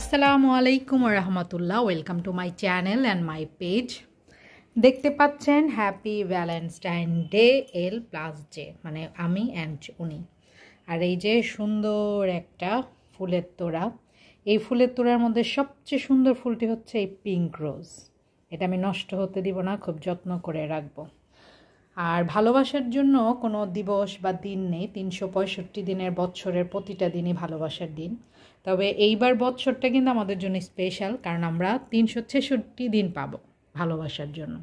আসসালামু আলাইকুম ওয়া রাহমাতুল্লাহ। Welcome to my channel and my page. দেখতে পাচ্ছেন হ্যাপি ভ্যালেন্টাইন ডে L+J, মানে আমি অ্যান্ড উনি। আর এই যে সুন্দর একটা ফুলের তোড়া, এই ফুলের তোড়ার মধ্যে সবচেয়ে সুন্দর ফুলটি হচ্ছে এই পিঙ্ক রোজ। এটা আমি নষ্ট হতে দিব না, খুব যত্ন করে রাখবো। আর ভালোবাসার জন্য কোনো দিবস বা দিন নেই, 365 দিনের বছরের প্রতিটা দিনই ভালোবাসার দিন। তবে এইবার বছরটা কিন্তু আমাদের জন্য স্পেশাল, কারণ আমরা 366 দিন পাবো ভালোবাসার জন্য।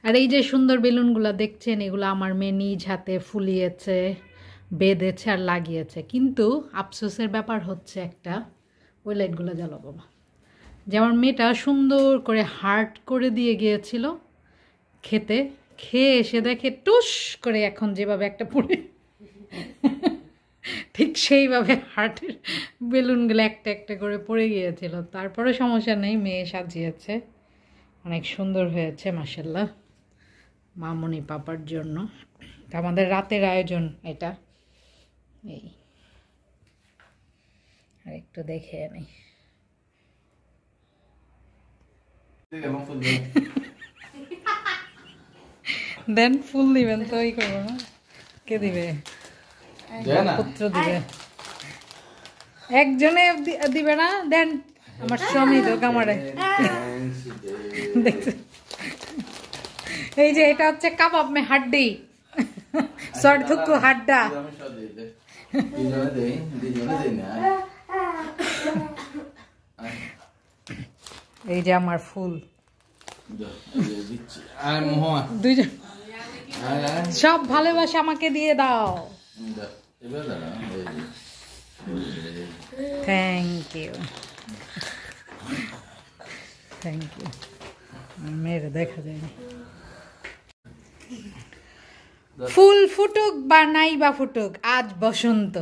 আর এই যে সুন্দর বেলুনগুলো দেখছেন, এগুলো আমার মেয়ে নিজ হাতে ফুলিয়েছে, বেঁধেছে আর লাগিয়েছে। কিন্তু আফসোসের ব্যাপার হচ্ছে একটা, ওই লাইটগুলো জ্বালো বাবা, যে আমার মেয়েটা সুন্দর করে হার্ট করে দিয়ে গিয়েছিল খেতে, খেয়ে এসে দেখে টুস করে এখন যেভাবে একটা পড়ে, ঠিক সেইভাবে হার্টের বেলুনগুলো একটা একটা করে পড়ে গিয়েছিল। তারপরে সমস্যা নেই, মেয়ে সাজিয়েছে, অনেক সুন্দর হয়েছে মাশাআল্লাহ মামুনি পাপার জন্য। আমাদের রাতের আয়োজন এটা। এই আর একটু দেখে নেই, দেন ফুল দিবেন তো, এই করবো না, কে দিবে? পুত্র দিবে, একজনে দিবে না, দেন আমার স্বামী তো কামারে। এই যে এটা হচ্ছে কাবাব মে হাড্ডি, সর থুকু হাড্ডা। এই যে আমার ফুল, দুইজন সব ভালোবাসা আমাকে দিয়ে দাও। Thank you, thank you. মেয়ের দেখা যায়নি। ফুল ফুটুক বা নাই বা ফুটুক, আজ বসন্ত,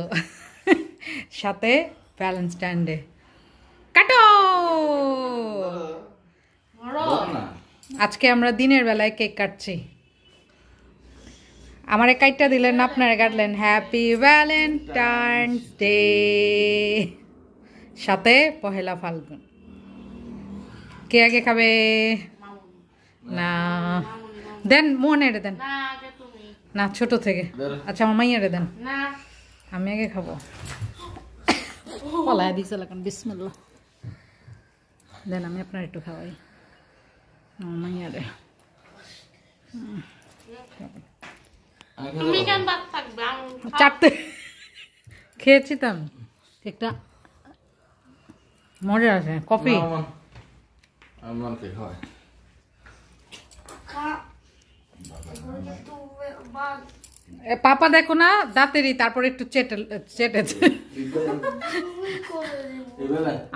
সাথে ভ্যালেন্টাইন ডে। কাটো। আজকে আমরা দিনের বেলায় কেক কাটছি। আমারে কাইটটা দিলেন, আপনারা কাটলেন। হ্যাপি ভ্যালেন্টাইন্স ডে, সাথে পহেলা ফাল্গুন। কে আগে খাবে? না দেন, মোহনের দেন না, ছোট থেকে। আচ্ছা আমার মাইয়ারে দেন, আমি আগে খাবো। পলায় দিয়েছিল এখন, বিসমিল্লাহ। দেন আমি আপনার একটু খাওয়াই, আমার মাইয়ারে। চারটে খেয়েছি তো আমি, একটা মজা আছে। কফি পাপা দেখো না দাঁতেরই, তারপর একটু চেটেছে।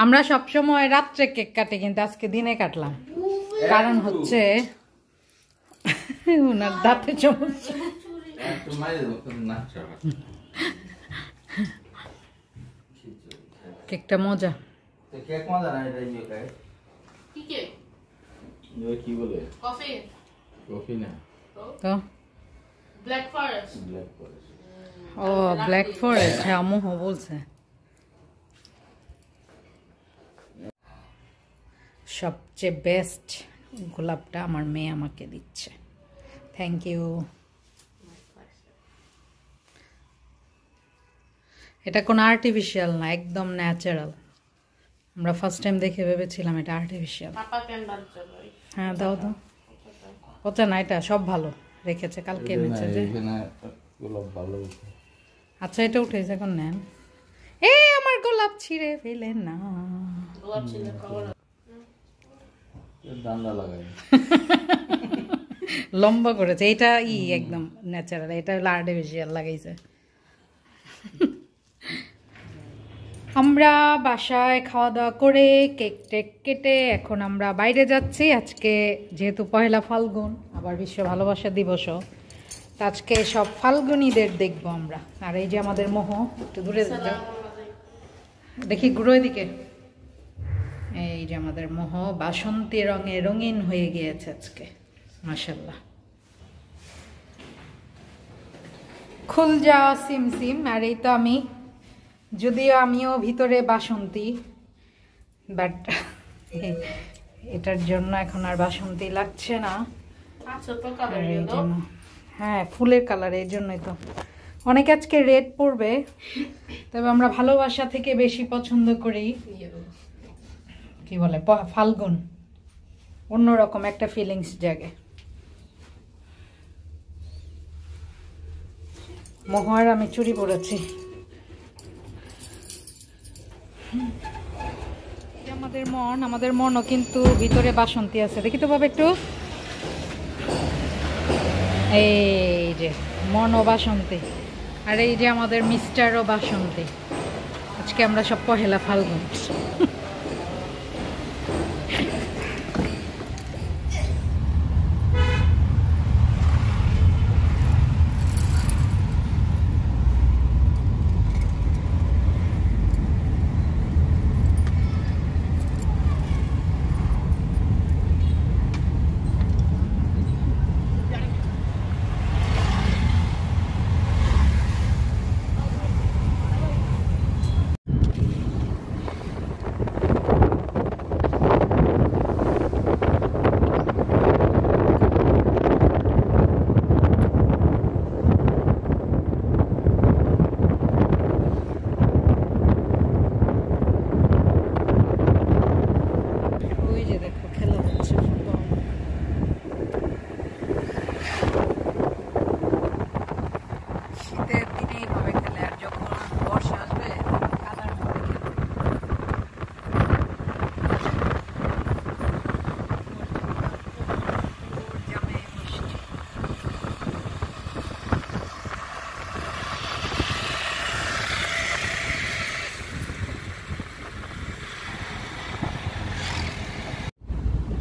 আমরা সবসময় রাত্রে কেক কাটি, কিন্তু আজকে দিনে কাটলাম, কারণ হচ্ছে ওনার দাঁতে সমস্যা। কেকটা মজা, তো ও ব্ল্যাক ফরেস্ট, হ্যাঁ আম্মু বলছে। সবচেয়ে বেস্ট গোলাপটা আমার মেয়ে আমাকে দিচ্ছে, থ্যাংক ইউ। এটা কোনো আর্টিফিশিয়াল না, একদম ন্যাচারাল। আমরা ফার্স্ট টাইম দেখে ভেবেছিলাম এটা আর্টিফিশিয়াল। হ্যাঁ দাও দাও, পচা না, এটা সব ভালো রেখেছে, কালকে এনেছে যে। আচ্ছা এটা উঠেছে, এখন নেন। এই আমার গোলাপ ছিঁড়ে ফেলেন না, লম্বা করেছে। এটা একদম ন্যাচারাল, এটা হলো আর্টিফিশিয়াল লাগাইছে। আমরা বাসায় খাওয়া দাওয়া করে কেক টেক কেটে এখন আমরা বাইরে যাচ্ছি। আজকে যেহেতু পহেলা ফাল্গুন, আবার বিশ্ব ভালোবাসা দিবসও, তো আজকে সব ফাল্গুনীদের দেখবো আমরা। আর এই যে আমাদের মোহ, একটু দূরে যাও দেখি, ঘুরো এদিকে। এই যে আমাদের মোহ বাসন্তী রঙে রঙিন হয়ে গিয়েছে আজকে মাশাআল্লাহ। খুল যাওয়া সিম সিম। আর এই তো আমি, যদিও আমিও ভিতরে বাসন্তী, বাট এটার জন্য এখন আর বাসন্তী লাগছে না। হ্যাঁ, ফুলের কালার, এই জন্যই তো অনেকে আজকে রেড পরবে, তবে আমরা ভালোবাসা থেকে বেশি পছন্দ করি কি বলে ফাল্গুন, অন্যরকম একটা ফিলিংস জাগে। মহুয়ার আমি চুড়ি পরেছি। আমাদের মনও কিন্তু ভিতরে বাসন্তী আছে, দেখি তো বাবা একটু। এই যে মনও বাসন্তী, আর এই যে আমাদের মিস্টারও বাসন্তী। আজকে আমরা সব পহেলা ফাল্গুন।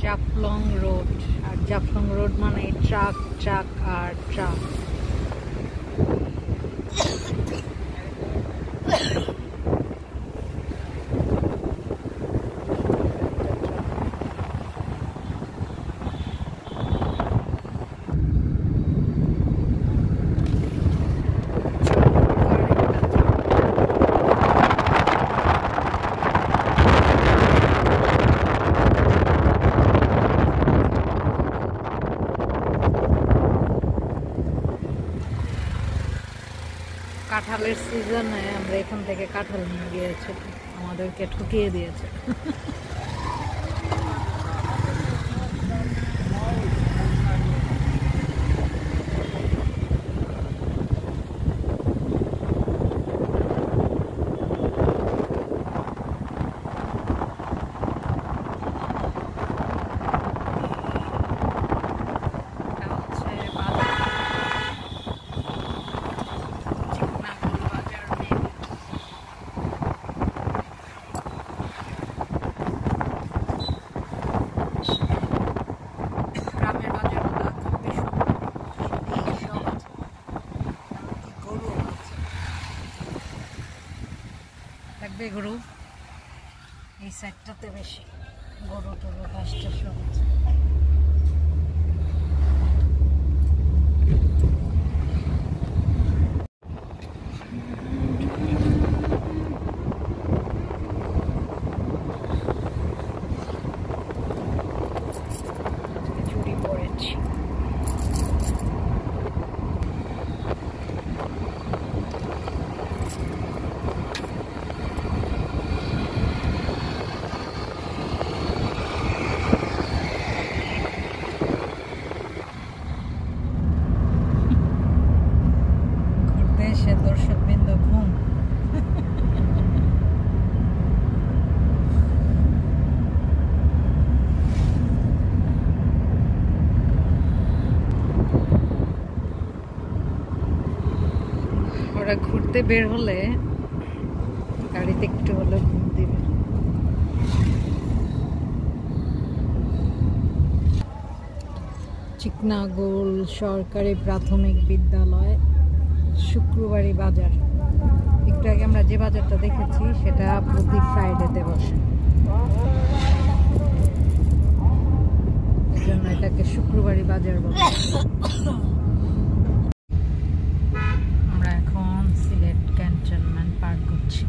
জাফলং রোড, আর জাফলং রোড মানে ট্রাক ট্রাক আর ট্রাক। কাঁঠালের সিজনে আমরা এখান থেকে কাঁঠাল নিয়ে গিয়েছি, আমাদেরকে ঠকিয়ে দিয়েছে। গরু এই সাইডটাতে বেশি গরু টরু ঘাসটা সব আছে। চুরি পড়েছি। দর্শকবৃন্দ ঘুম। ওরা ঘুরতে বের হলে গাড়িতে একটু হলে ঘুম দিবে। চিকনাগোল সরকারি প্রাথমিক বিদ্যালয়, শুক্রবারই বাজার। একটু আগে আমরা যে বাজারটা দেখেছি সেটা প্রতি ফ্রাইডেতে বসে, এই জন্য এটাকে শুক্রবারই বাজার বলে। আমরা এখন সিলেট ক্যান্টনমেন্ট পার করছি।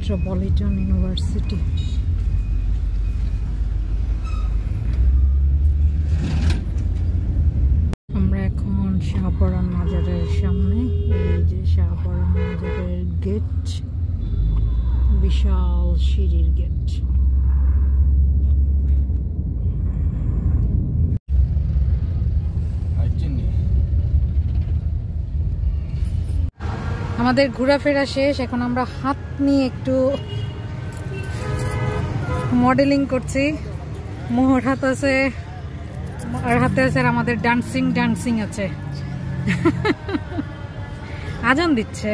Metropolitan university. আমরা এখন শাহপরান মাজারের সামনে। এই যে শাহপরান মাজারের গেট, বিশাল সিঁড়ির গেট। আমাদের ঘোরাফেরা শেষ, এখন আমরা হাত নিয়ে একটু মডেলিং করছি। মোহর হাত আছে আর হাতে আছে, আর আমাদের ডান্সিং আছে। আজান দিচ্ছে।